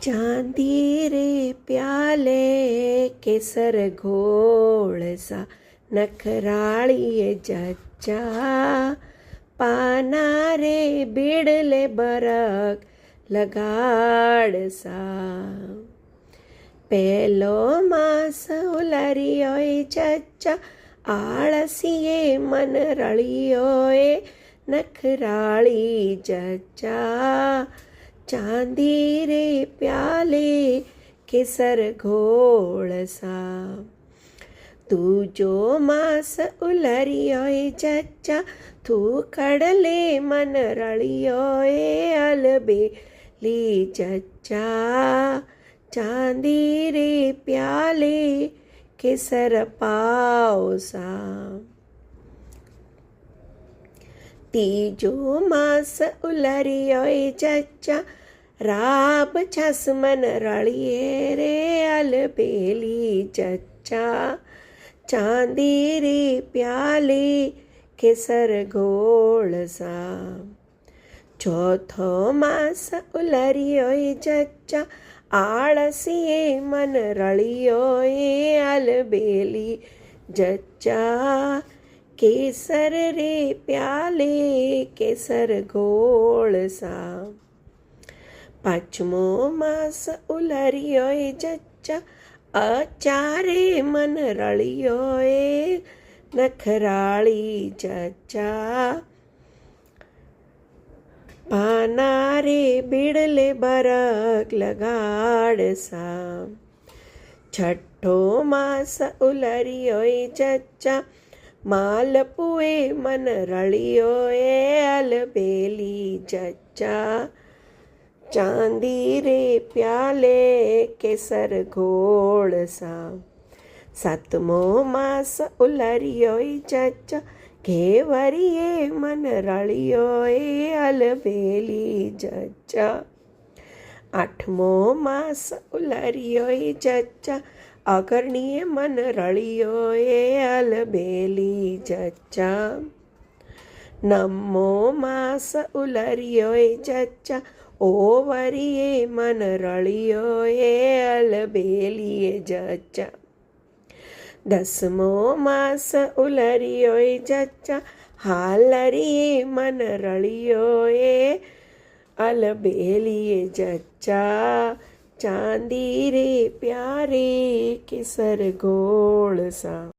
चांदी रे प्याले केसर घोळ सा नखराळीए जच्चा पाना रे बीडले बरक लगाड़सा पेलो मास उलरियोए जच्चा आळसिए मन रळियोए नखराळी जच्चा चांदी रे प्याले केसर घोळ सा तू जो मास उलरियोए जच्चा तू कड़ले मन रळियोए अलबेली जच्चा चांदी रे प्याले केसर पावसा तीजो मास उलरियोए जच्चा राब छस मन रळिए रे अलबेली जच्चा चांदी रे प्याले केसर घोळ सा चौथो मास उलरियोए जच्चा आळसिए मन रळियोए अलबेली जच्चा केसर रे प्याले केसर घोळ सा पांचमो मास उलरियोए जच्चा अचारे मन रळियोए नखराळी जच्चा पाना रे बीडले बरक लगाड़सा छठो मास उलरियोए जच्चा मालपुए मन रळियोए अलबेली जच्चा चांदी रे प्याले केसर घोळ सा सातमो मास उलरियोए जच्चा घेवरिए मन रळियोए अलबेली जच्चा आठमो मास उलरियोए जच्चा अगरणीए मन रळियोए अलबेली जच्चा नवमो मास उलरियोए जच्चा ओवरिए मन रळियोए अलबेली जच्चा दसमो मास उलरियोए जच्चा हालरिए मन रळियोए अलबेली जच्चा चांदी रे प्यारे केसर घोळ सा।